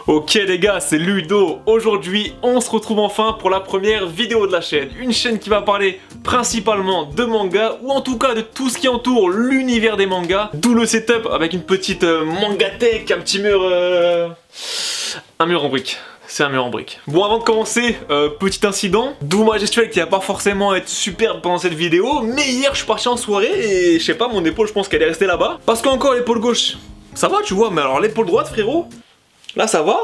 Ok les gars, c'est Ludo. Aujourd'hui, on se retrouve enfin pour la première vidéo de la chaîne. Une chaîne qui va parler principalement de manga, ou en tout cas de tout ce qui entoure l'univers des mangas. D'où le setup avec une petite mangatech, un petit mur... Un mur en briques. C'est un mur en briques. Bon, avant de commencer, petit incident. D'où ma gestuelle qui va pas forcément être superbe pendant cette vidéo. Mais hier, je suis parti en soirée et je sais pas, mon épaule, je pense qu'elle est restée là-bas. Parce qu'encore l'épaule gauche, ça va, tu vois. Mais alors l'épaule droite, frérot, là, ça va?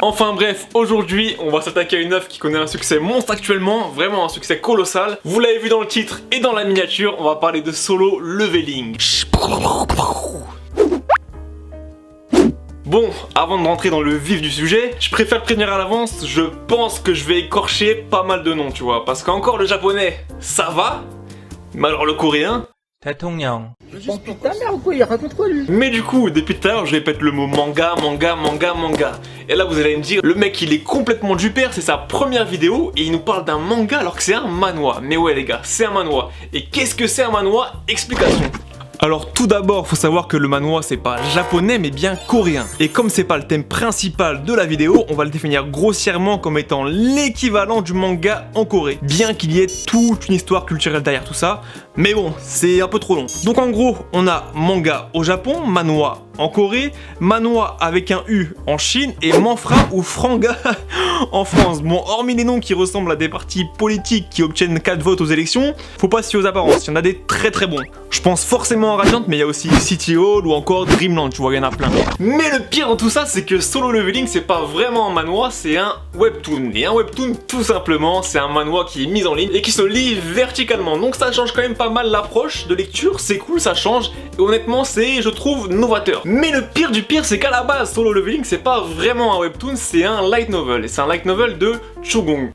Enfin bref, aujourd'hui on va s'attaquer à une œuvre qui connaît un succès monstre actuellement, vraiment un succès colossal. Vous l'avez vu dans le titre et dans la miniature, on va parler de Solo Leveling. Bon, avant de rentrer dans le vif du sujet, je préfère prévenir à l'avance, je pense que je vais écorcher pas mal de noms, tu vois. Parce qu'encore le japonais, ça va, mais alors le coréen... 대통령. Oh putain, merde quoi, il raconte quoi lui? Mais du coup, depuis tout à l'heure, je répète le mot manga. Et là, vous allez me dire, le mec, il est complètement du père, c'est sa première vidéo, et il nous parle d'un manga alors que c'est un manhwa. Mais ouais, les gars, c'est un manhwa. Et qu'est-ce que c'est un manhwa? Explication. Alors tout d'abord, faut savoir que le manhwa c'est pas japonais mais bien coréen. Et comme c'est pas le thème principal de la vidéo, on va le définir grossièrement comme étant l'équivalent du manga en Corée. Bien qu'il y ait toute une histoire culturelle derrière tout ça, mais bon, c'est un peu trop long. Donc en gros, on a manga au Japon, manhwa en Corée, manhwa avec un U en Chine et manfra ou franga en France. Bon, hormis les noms qui ressemblent à des partis politiques qui obtiennent 4 votes aux élections, faut pas se fier aux apparences, il y en a des très très bons. Je pense forcément à Radiant, mais il y a aussi City Hall ou encore Dreamland, tu vois, il y en a plein. Mais le pire dans tout ça, c'est que Solo Leveling, c'est pas vraiment un manhwa, c'est un webtoon. Et un webtoon, tout simplement, c'est un manhwa qui est mis en ligne et qui se lit verticalement. Donc ça change quand même pas mal l'approche de lecture, c'est cool, ça change. Et honnêtement, c'est, je trouve, novateur. Mais le pire du pire, c'est qu'à la base, Solo Leveling, c'est pas vraiment un webtoon, c'est un light novel. Et c'est un light novel de Chugong.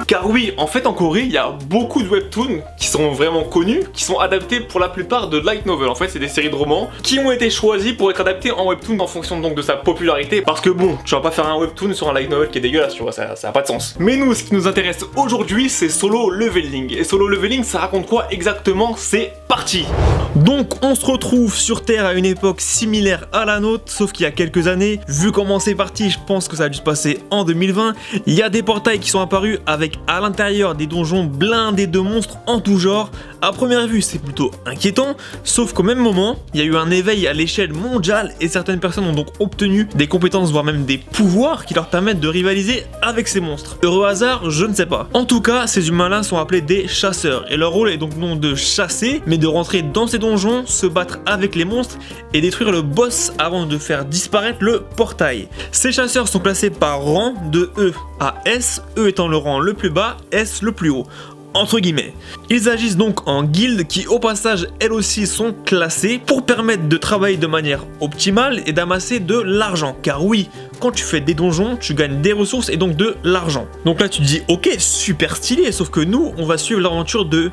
Car oui, en fait en Corée, il y a beaucoup de webtoons qui sont vraiment connus, qui sont adaptés pour la plupart de light novel. En fait, c'est des séries de romans qui ont été choisis pour être adaptés en webtoon en fonction donc de sa popularité. Parce que bon, tu vas pas faire un webtoon sur un light novel qui est dégueulasse, tu vois, ça a pas de sens. Mais nous, ce qui nous intéresse aujourd'hui, c'est Solo Leveling. Et Solo Leveling, ça raconte quoi exactement? C'est parti! Donc on se retrouve sur Terre à une époque similaire à la nôtre, sauf qu'il y a quelques années, vu comment c'est parti, je pense que ça a dû se passer en 2020, il y a des portails qui sont apparus avec à l'intérieur des donjons blindés de monstres en tout genre. À première vue c'est plutôt inquiétant, sauf qu'au même moment, il y a eu un éveil à l'échelle mondiale et certaines personnes ont donc obtenu des compétences voire même des pouvoirs qui leur permettent de rivaliser avec ces monstres. Heureux hasard, je ne sais pas. En tout cas, ces humains-là sont appelés des chasseurs et leur rôle est donc non de chasser, mais de rentrer dans ces donjons, se battre avec les monstres et détruire le boss avant de faire disparaître le portail. Ces chasseurs sont classés par rang de E à S, E étant le rang le plus bas, S le plus haut, entre guillemets. Ils agissent donc en guildes qui au passage elles aussi sont classées pour permettre de travailler de manière optimale et d'amasser de l'argent. Car oui, quand tu fais des donjons, tu gagnes des ressources et donc de l'argent. Donc là tu te dis ok, super stylé, sauf que nous on va suivre l'aventure de...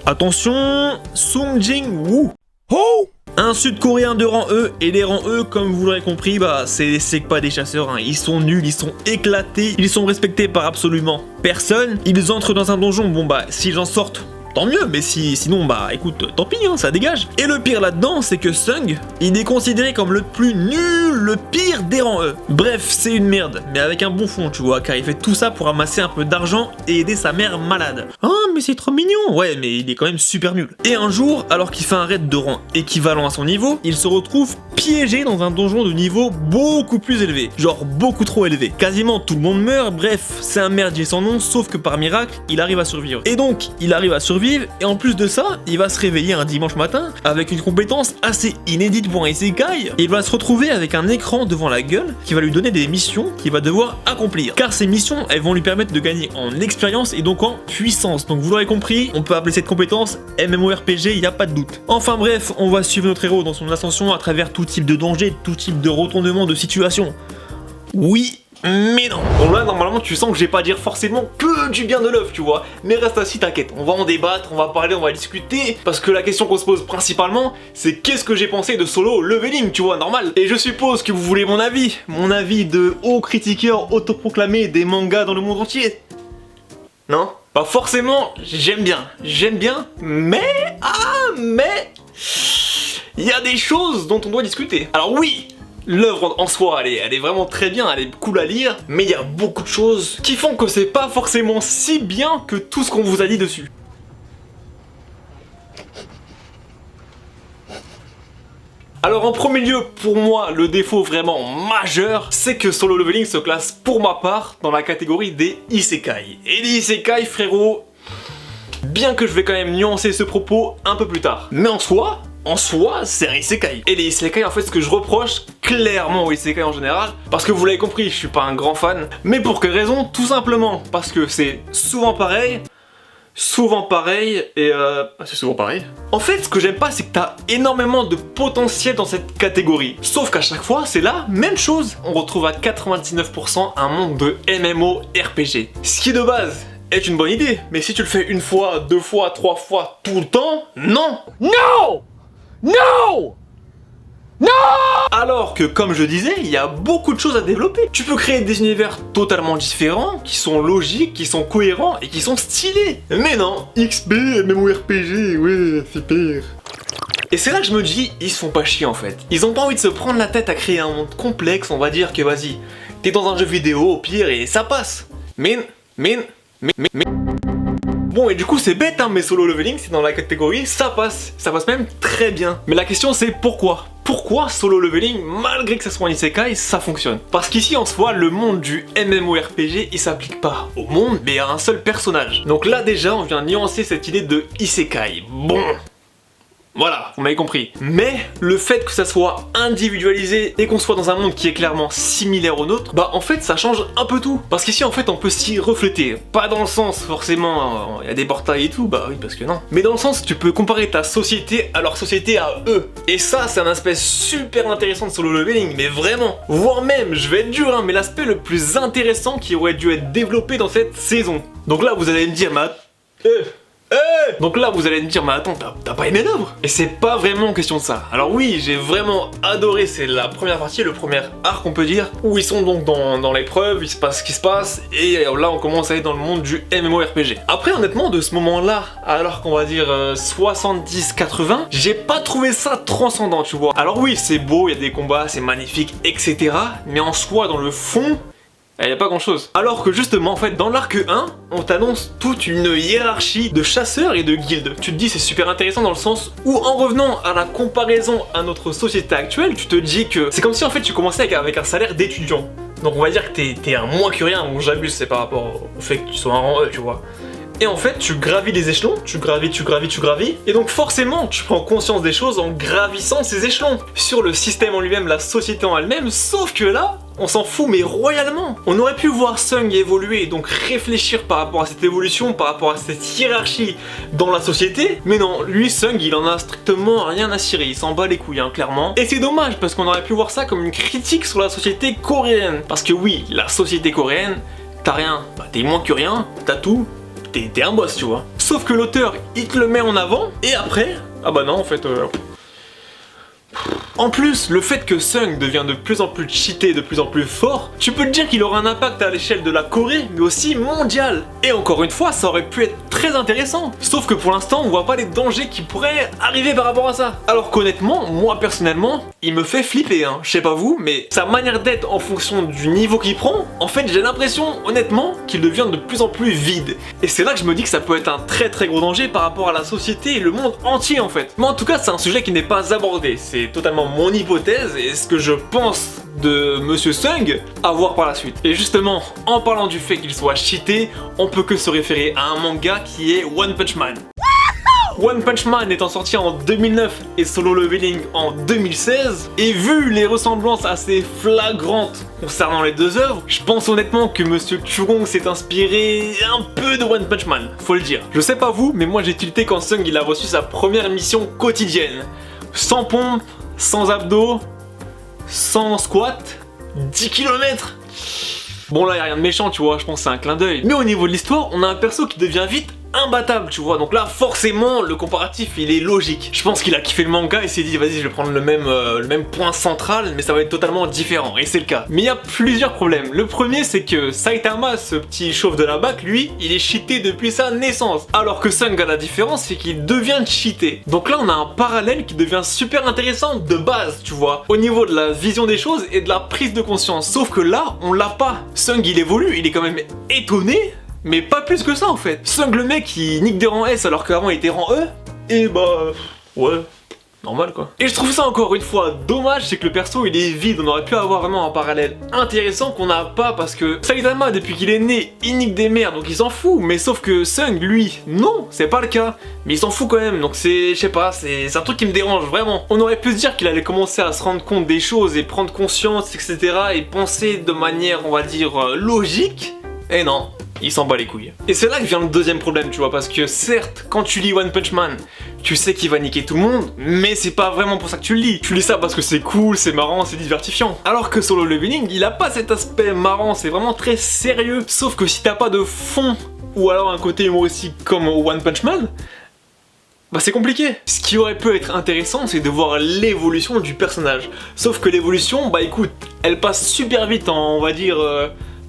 Attention, Sung Jin Woo. Oh, un sud-coréen de rang E, et les rangs E, comme vous l'aurez compris, bah c'est pas des chasseurs, hein. Ils sont nuls, ils sont éclatés, ils sont respectés par absolument personne. Ils entrent dans un donjon, bon bah s'ils en sortent, tant mieux, mais sinon bah écoute, tant pis, hein, ça dégage. Et le pire là-dedans, c'est que Sung, il est considéré comme le plus nul, le pire des rangs E. Bref, c'est une merde, mais avec un bon fond, tu vois, car il fait tout ça pour amasser un peu d'argent et aider sa mère malade. Ah, mais c'est trop mignon. Ouais, mais il est quand même super nul. Et un jour, alors qu'il fait un raid de rang équivalent à son niveau, il se retrouve piégé dans un donjon de niveau beaucoup plus élevé. Genre beaucoup trop élevé. Quasiment tout le monde meurt, bref, c'est un merdier sans nom, sauf que par miracle, il arrive à survivre. Et donc, il arrive à survivre, et en plus de ça, il va se réveiller un dimanche matin avec une compétence assez inédite pour un isekai. Il va se retrouver avec un écran devant la gueule qui va lui donner des missions qu'il va devoir accomplir. Car ces missions, elles vont lui permettre de gagner en expérience et donc en puissance. Donc vous l'aurez compris, on peut appeler cette compétence MMORPG, il n'y a pas de doute. Enfin bref, on va suivre notre héros dans son ascension à travers tout type de danger, tout type de retournement de situation. Oui, mais non. Bon là normalement tu sens que je vais pas dire forcément que du bien de l'œuvre, tu vois. Mais reste assis, t'inquiète, on va en débattre, on va parler, on va discuter. Parce que la question qu'on se pose principalement, c'est qu'est-ce que j'ai pensé de Solo Leveling, tu vois, normal. Et je suppose que vous voulez mon avis de haut critiqueur autoproclamé des mangas dans le monde entier. Non? Bah forcément, j'aime bien, mais... il y a des choses dont on doit discuter. Alors oui, L'œuvre en soi, elle est vraiment très bien, elle est cool à lire, mais il y a beaucoup de choses qui font que c'est pas forcément si bien que tout ce qu'on vous a dit dessus. Alors en premier lieu, pour moi, le défaut vraiment majeur, c'est que Solo Leveling se classe pour ma part dans la catégorie des isekai. Et les isekai, frérot, bien que je vais quand même nuancer ce propos un peu plus tard. Mais en soi, c'est un isekai. Et les isekai, en fait, ce que je reproche clairement aux isekai en général, parce que vous l'avez compris, je suis pas un grand fan, mais pour quelle raison? Tout simplement parce que c'est souvent pareil et c'est souvent pareil. En fait, ce que j'aime pas, c'est que t'as énormément de potentiel dans cette catégorie. Sauf qu'à chaque fois, c'est la même chose. On retrouve à 99% un monde de MMORPG. Ce qui de base est une bonne idée, mais si tu le fais une fois, deux fois, trois fois, tout le temps, non! No! No! Non! Alors que, comme je disais, il y a beaucoup de choses à développer. Tu peux créer des univers totalement différents, qui sont logiques, qui sont cohérents et qui sont stylés. Mais non, XP, MMORPG, ouais, super. Et c'est là que je me dis, ils se font pas chier en fait. Ils ont pas envie de se prendre la tête à créer un monde complexe, on va dire que vas-y, t'es dans un jeu vidéo au pire et ça passe. Mais... Bon, et du coup c'est bête hein, mais Solo Leveling c'est dans la catégorie ça passe même très bien. Mais la question c'est pourquoi? Pourquoi Solo Leveling, malgré que ça soit un isekai, ça fonctionne? Parce qu'ici en soi, le monde du MMORPG il s'applique pas au monde mais à un seul personnage. Donc là déjà on vient nuancer cette idée de isekai. Bon, voilà, vous m'avez compris. Mais le fait que ça soit individualisé et qu'on soit dans un monde qui est clairement similaire au nôtre, bah en fait ça change un peu tout. Parce qu'ici en fait on peut s'y refléter. Pas dans le sens forcément, il y a des portails et tout, bah oui parce que non. Mais dans le sens tu peux comparer ta société à leur société à eux. Et ça c'est un aspect super intéressant de Solo Leveling, mais vraiment. Voire même, je vais être dur hein, mais l'aspect le plus intéressant qui aurait dû être développé dans cette saison. Donc là vous allez me dire, donc là vous allez me dire mais attends t'as pas aimé l'œuvre? Et c'est pas vraiment question de ça. Alors oui j'ai vraiment adoré, c'est la première partie, le premier arc on peut dire, où ils sont donc dans l'épreuve, il se passe ce qui se passe et là on commence à aller dans le monde du MMORPG. Après honnêtement de ce moment là, alors qu'on va dire 70-80, j'ai pas trouvé ça transcendant tu vois. Alors oui c'est beau, il y a des combats, c'est magnifique etc. Mais en soi dans le fond, il n'y a pas grand chose. Alors que justement, en fait, dans l'arc 1, on t'annonce toute une hiérarchie de chasseurs et de guildes. Tu te dis c'est super intéressant dans le sens où en revenant à la comparaison à notre société actuelle, tu te dis que c'est comme si en fait tu commençais avec un salaire d'étudiant. Donc on va dire que t'es un moins que rien, bon j'abuse, c'est par rapport au fait que tu sois un rang E, tu vois. Et en fait, tu gravis les échelons, tu gravis, et donc forcément, tu prends conscience des choses en gravissant ces échelons. Sur le système en lui-même, la société en elle-même, sauf que là, on s'en fout mais royalement. On aurait pu voir Sung évoluer et donc réfléchir par rapport à cette évolution, par rapport à cette hiérarchie dans la société, mais non, lui Sung il en a strictement rien à cirer, il s'en bat les couilles hein, clairement. Et c'est dommage parce qu'on aurait pu voir ça comme une critique sur la société coréenne. Parce que oui, la société coréenne, t'as rien, bah t'es moins que rien, t'as tout. T'es un boss, tu vois. Sauf que l'auteur, il te le met en avant, et après, ah bah non, en fait... En plus, le fait que Sung devient de plus en plus cheaté, de plus en plus fort, tu peux te dire qu'il aura un impact à l'échelle de la Corée, mais aussi mondial. Et encore une fois, ça aurait pu être très intéressant. Sauf que pour l'instant, on voit pas les dangers qui pourraient arriver par rapport à ça. Alors qu'honnêtement, moi personnellement, il me fait flipper, hein. Je sais pas vous, mais sa manière d'être en fonction du niveau qu'il prend, en fait, j'ai l'impression, honnêtement, qu'il devient de plus en plus vide. Et c'est là que je me dis que ça peut être un très très gros danger par rapport à la société et le monde entier en fait. Mais en tout cas, c'est un sujet qui n'est pas abordé. C'est totalement mon hypothèse et ce que je pense de Monsieur Sung à voir par la suite. Et justement, en parlant du fait qu'il soit cheaté, on peut que se référer à un manga qui est One Punch Man. One Punch Man étant sorti en 2009 et Solo Leveling en 2016, et vu les ressemblances assez flagrantes concernant les deux œuvres, je pense honnêtement que Monsieur Churong s'est inspiré un peu de One Punch Man, faut le dire. Je sais pas vous, mais moi j'ai tilté quand Sung il a reçu sa première mission quotidienne. Sans pompe, sans abdos, sans squat, 10 km. Bon là y'a rien de méchant tu vois, je pense que c'est un clin d'œil. Mais au niveau de l'histoire, on a un perso qui devient vite imbattable, tu vois. Donc là, forcément, le comparatif, il est logique. Je pense qu'il a kiffé le manga et s'est dit, vas-y, je vais prendre le même point central, mais ça va être totalement différent. Et c'est le cas. Mais il y a plusieurs problèmes. Le premier, c'est que Saitama, ce petit chauve de la BAC, lui, il est cheaté depuis sa naissance. Alors que Sung, à la différence, c'est qu'il devient cheaté. Donc là, on a un parallèle qui devient super intéressant de base, tu vois. Au niveau de la vision des choses et de la prise de conscience. Sauf que là, on l'a pas. Sung, il évolue, il est quand même étonné. Mais pas plus que ça en fait. Sung le mec il nique des rangs S alors qu'avant il était rang E. Et bah ouais, normal quoi. Et je trouve ça encore une fois dommage, c'est que le perso il est vide. On aurait pu avoir vraiment un parallèle intéressant qu'on n'a pas parce que Saitama depuis qu'il est né il nique des merdes donc il s'en fout. Mais sauf que Sung lui non, c'est pas le cas. Mais il s'en fout quand même donc c'est, je sais pas, c'est un truc qui me dérange vraiment. On aurait pu se dire qu'il allait commencer à se rendre compte des choses et prendre conscience etc. et penser de manière on va dire logique. Et non. Il s'en bat les couilles. Et c'est là que vient le deuxième problème, tu vois, parce que certes, quand tu lis One Punch Man, tu sais qu'il va niquer tout le monde, mais c'est pas vraiment pour ça que tu le lis. Tu lis ça parce que c'est cool, c'est marrant, c'est divertifiant. Alors que Solo Leveling, il a pas cet aspect marrant, c'est vraiment très sérieux. Sauf que si t'as pas de fond, ou alors un côté humoristique comme One Punch Man, bah c'est compliqué. Ce qui aurait pu être intéressant, c'est de voir l'évolution du personnage. Sauf que l'évolution, bah écoute, elle passe super vite en, on va dire,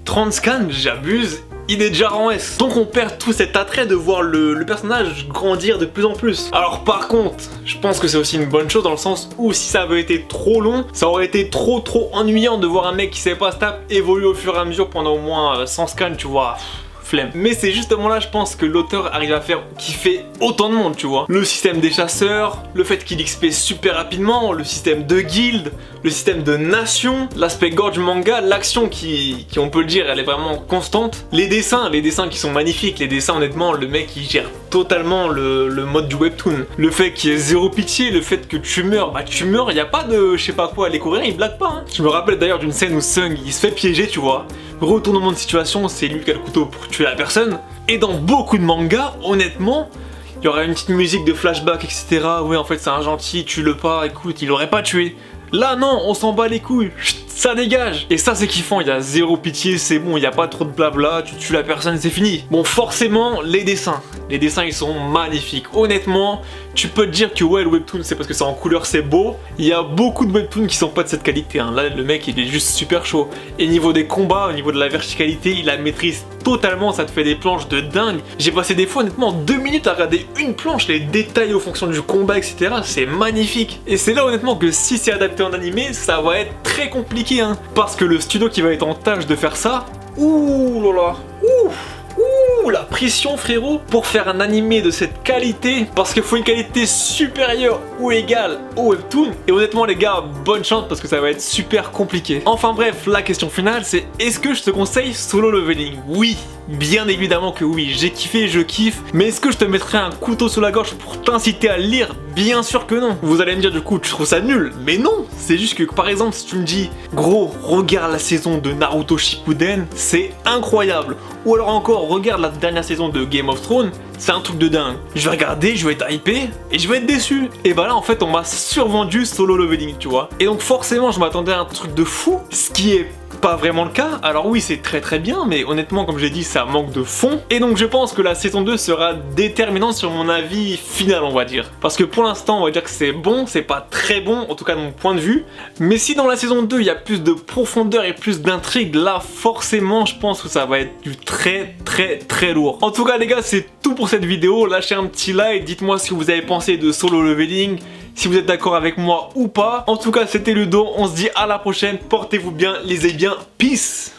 30 scans, j'abuse. Il est déjà en S. Donc on perd tout cet attrait de voir le personnage grandir de plus en plus. Alors par contre, je pense que c'est aussi une bonne chose dans le sens où si ça avait été trop long, ça aurait été trop ennuyant de voir un mec qui sait pas stab évoluer au fur et à mesure pendant au moins 100 scans, tu vois. Flemme. Mais c'est justement là je pense que l'auteur arrive à faire kiffer autant de monde, tu vois. Le système des chasseurs, le fait qu'il XP super rapidement, le système de guildes, le système de nations, l'aspect gore du manga, l'action qui on peut le dire elle est vraiment constante. Les dessins qui sont magnifiques, les dessins honnêtement le mec il gère totalement le mode du webtoon. Le fait qu'il y ait zéro pitié, le fait que tu meurs, bah tu meurs, y a pas de je sais pas quoi, les Coréens ils blaguent pas hein. Je me rappelle d'ailleurs d'une scène où Sung il se fait piéger, tu vois. Retournement de situation, c'est lui qui a le couteau pour tuer la personne. Et dans beaucoup de mangas, honnêtement, il y aurait une petite musique de flashback, etc. Oui, en fait, c'est un gentil, tue-le pas, écoute, il aurait pas tué. Là, non, on s'en bat les couilles, chut, ça dégage. Et ça, c'est kiffant, il y a zéro pitié, c'est bon, il y a pas trop de blabla, tu tues la personne, c'est fini. Bon, forcément, les dessins, ils sont magnifiques. Honnêtement, tu peux te dire que ouais, le webtoon, c'est parce que c'est en couleur, c'est beau. Il y a beaucoup de webtoons qui sont pas de cette qualité, hein. Là, le mec, il est juste super chaud. Et niveau des combats, au niveau de la verticalité, il la maîtrise totalement, ça te fait des planches de dingue. J'ai passé des fois, honnêtement, 2 minutes à regarder une planche, les détails aux fonctions du combat, etc. C'est magnifique. Et c'est là, honnêtement, que si c'est adapté en animé, ça va être très compliqué, hein. Parce que le studio qui va être en tâche de faire ça, ouh là là, ouh, la pression frérot pour faire un animé de cette qualité, parce qu'il faut une qualité supérieure ou égale au webtoon. Et honnêtement les gars, bonne chance parce que ça va être super compliqué. Enfin bref, la question finale c'est est-ce que je te conseille Solo Leveling? Oui, bien évidemment que oui, j'ai kiffé, je kiffe. Mais est-ce que je te mettrai un couteau sous la gorge pour t'inciter à le lire? Bien sûr que non. Vous allez me dire du coup tu trouves ça nul, mais non. C'est juste que par exemple si tu me dis gros regarde la saison de Naruto Shippuden, c'est incroyable. Ou alors encore regarde la dernière saison de Game of Thrones, c'est un truc de dingue. Je vais regarder, je vais être hypé et je vais être déçu. Et bah là en fait on m'a survendu Solo Leveling, tu vois. Et donc forcément je m'attendais à un truc de fou, ce qui est pas vraiment le cas. Alors oui c'est très bien, mais honnêtement comme j'ai dit ça manque de fond. Et donc je pense que la saison 2 sera déterminante sur mon avis final on va dire. Parce que pour l'instant on va dire que c'est bon, c'est pas très bon, en tout cas de mon point de vue. Mais si dans la saison 2 il y a plus de profondeur et plus d'intrigue, là forcément je pense que ça va être du très lourd. En tout cas les gars c'est tout pour cette vidéo, lâchez un petit like, dites-moi ce que vous avez pensé de Solo Leveling, si vous êtes d'accord avec moi ou pas. En tout cas c'était Ludo, on se dit à la prochaine, portez-vous bien, lisez bien, peace.